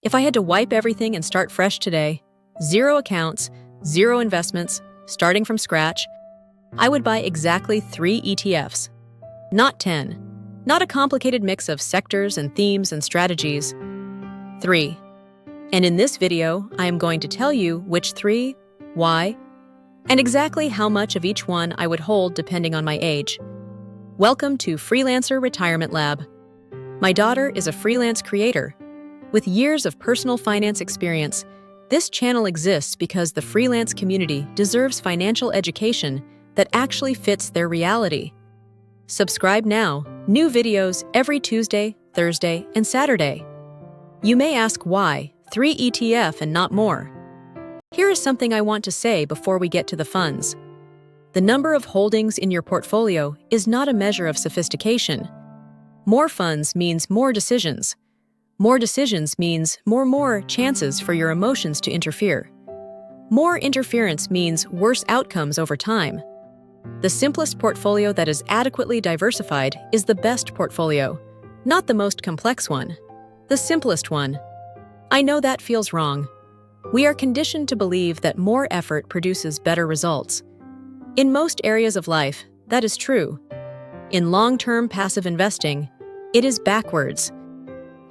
If I had to wipe everything and start fresh today, 0 accounts, 0 investments, starting from scratch, I would buy exactly 3 ETFs. Not 10. Not a complicated mix of sectors and themes and strategies. 3. And in this video, I am going to tell you which 3, why, and exactly how much of each one I would hold depending on my age. Welcome to Freelancer Retirement Lab. My daughter is a freelance creator. With years of personal finance experience, this channel exists because the freelance community deserves financial education that actually fits their reality. Subscribe now. New videos every Tuesday, Thursday, and Saturday. You may ask why THREE-ETF and not more. Here is something I want to say before we get to the funds. The number of holdings in your portfolio is not a measure of sophistication. More funds means more decisions. More decisions means more chances for your emotions to interfere. More interference means worse outcomes over time. The simplest portfolio that is adequately diversified is the best portfolio, not the most complex one, the simplest one. I know that feels wrong. We are conditioned to believe that more effort produces better results. In most areas of life, that is true. In long-term passive investing, it is backwards.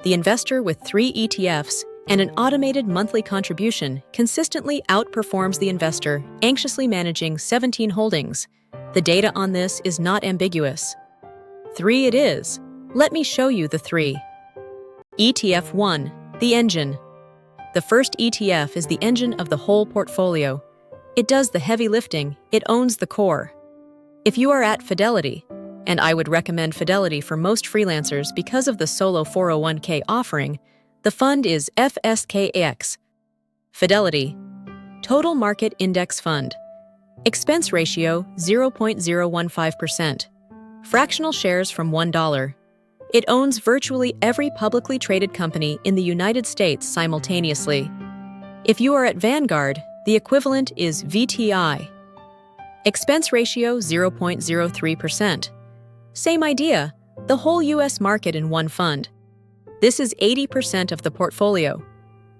The investor with 3 ETFs and an automated monthly contribution consistently outperforms the investor anxiously managing 17 holdings. The data on this is not ambiguous. 3 it is. Let me show you the 3. ETF 1, the engine. The first ETF is the engine of the whole portfolio. It does the heavy lifting, it owns the core. If you are at Fidelity, and I would recommend Fidelity for most freelancers because of the solo 401k offering, the fund is FSKAX. Fidelity, Total Market Index Fund. Expense ratio 0.015%. Fractional shares from $1. It owns virtually every publicly traded company in the United States simultaneously. If you are at Vanguard, the equivalent is VTI. Expense ratio 0.03%. Same idea, the whole US market in one fund. This is 80% of the portfolio.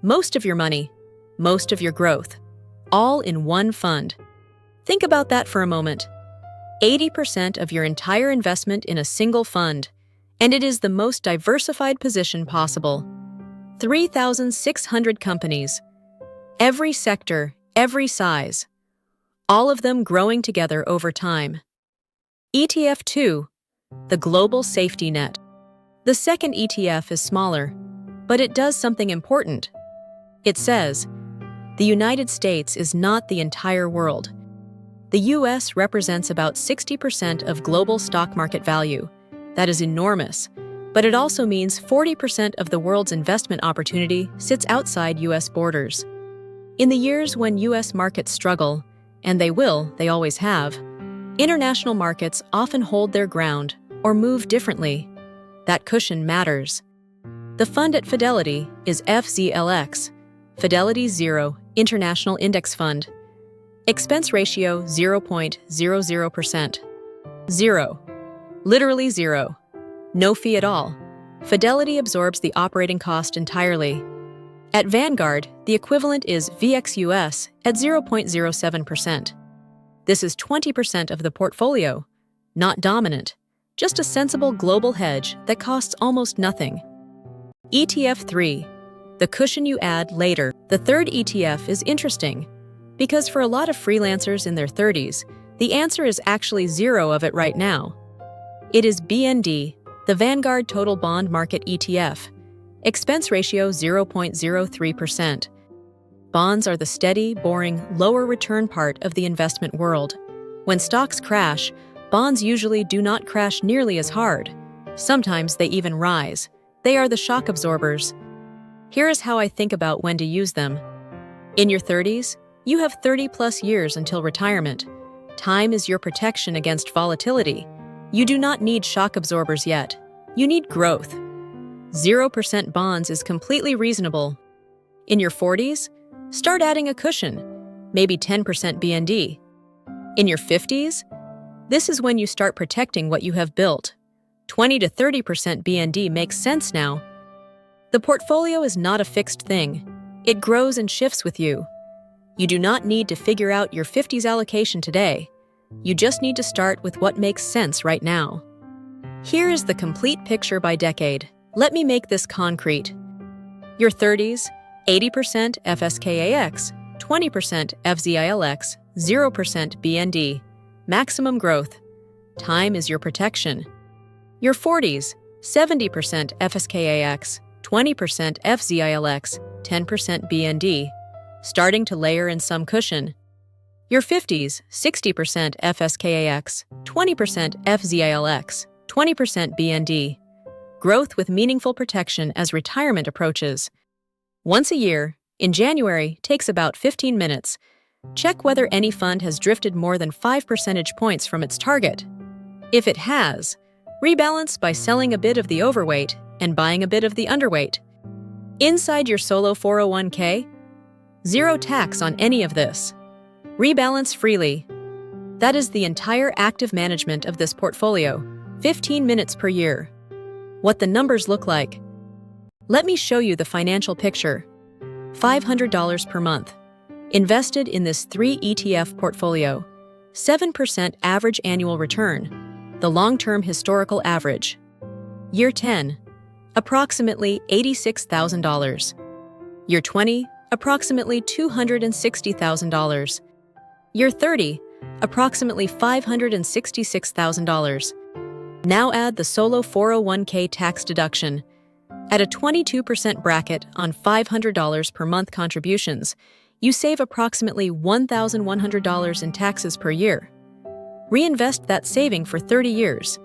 Most of your money, most of your growth, all in one fund. Think about that for a moment. 80% of your entire investment in a single fund, and it is the most diversified position possible. 3,600 companies. Every sector, every size. All of them growing together over time. ETF 2, the global safety net. The second ETF is smaller, but it does something important. It says, the United States is not the entire world. The US represents about 60% of global stock market value. That is enormous, but it also means 40% of the world's investment opportunity sits outside US borders. In the years when US markets struggle, and they will, they always have, international markets often hold their ground or move differently. That cushion matters. The fund at Fidelity is FZILX, Fidelity Zero International Index Fund. Expense ratio 0.00%. 0. Literally 0. No fee at all. Fidelity absorbs the operating cost entirely. At Vanguard, the equivalent is VXUS at 0.07%. This is 20% of the portfolio, not dominant, just a sensible global hedge that costs almost nothing. ETF 3, the cushion you add later. The third ETF is interesting, because for a lot of freelancers in their 30s, the answer is actually 0 of it right now. It is BND, the Vanguard Total Bond Market ETF. Expense ratio 0.03%. Bonds are the steady, boring, lower return part of the investment world. When stocks crash, bonds usually do not crash nearly as hard. Sometimes they even rise. They are the shock absorbers. Here is how I think about when to use them. In your 30s, you have 30+ years until retirement. Time is your protection against volatility. You do not need shock absorbers yet. You need growth. 0% bonds is completely reasonable. In your 40s, start adding a cushion, maybe 10% BND. In your 50s, this is when you start protecting what you have built. 20 to 30% BND makes sense now. The portfolio is not a fixed thing. It grows and shifts with you. You do not need to figure out your 50s allocation today. You just need to start with what makes sense right now. Here is the complete picture by decade. Let me make this concrete. Your 30s, 80% FSKAX, 20% FZILX, 0% BND. Maximum growth. Time is your protection. Your 40s, 70% FSKAX, 20% FZILX, 10% BND, starting to layer in some cushion. Your 50s, 60% FSKAX, 20% FZILX, 20% BND. Growth with meaningful protection as retirement approaches. Once a year, in January, takes about 15 minutes. Check whether any fund has drifted more than 5 percentage points from its target. If it has, rebalance by selling a bit of the overweight and buying a bit of the underweight. Inside your solo 401k, zero tax on any of this. Rebalance freely. That is the entire active management of this portfolio, 15 minutes per year. What the numbers look like. Let me show you the financial picture. $500 per month. Invested in this 3 ETF portfolio. 7% average annual return. The long-term historical average. Year 10. Approximately $86,000. Year 20. Approximately $260,000. Year 30. Approximately $566,000. Now add the solo 401k tax deduction. At a 22% bracket on $500 per month contributions, you save approximately $1,100 in taxes per year. Reinvest that saving for 30 years.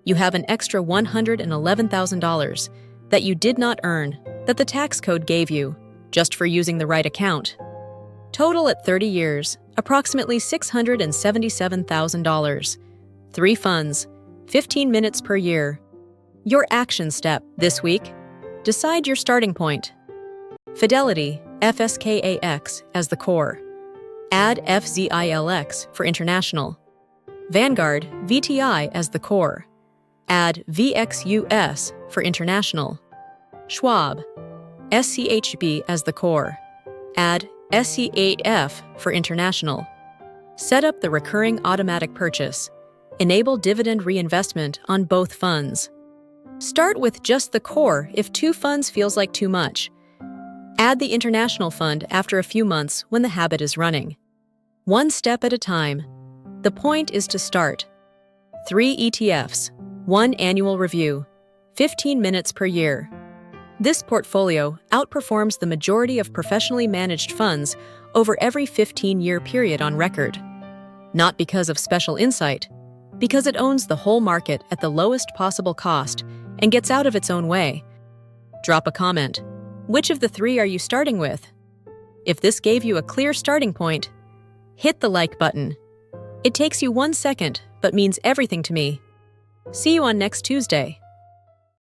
You have an extra $111,000 that you did not earn, that the tax code gave you, just for using the right account. Total at 30 years, approximately $677,000. 3 funds, 15 minutes per year. Your action step this week: decide your starting point. Fidelity, FSKAX as the core. Add FZILX for international. Vanguard, VTI as the core. Add VXUS for international. Schwab, SCHB as the core. Add SCAF for international. Set up the recurring automatic purchase. Enable dividend reinvestment on both funds. Start with just the core if 2 funds feels like too much. Add the international fund after a few months when the habit is running. One step at a time. The point is to start. 3 ETFs, 1 annual review, 15 minutes per year. This portfolio outperforms the majority of professionally managed funds over every 15-year period on record. Not because of special insight, because it owns the whole market at the lowest possible cost and gets out of its own way. Drop a comment. Which of the 3 are you starting with? If this gave you a clear starting point, hit the like button. It takes you 1 second, but means everything to me. See you on next Tuesday.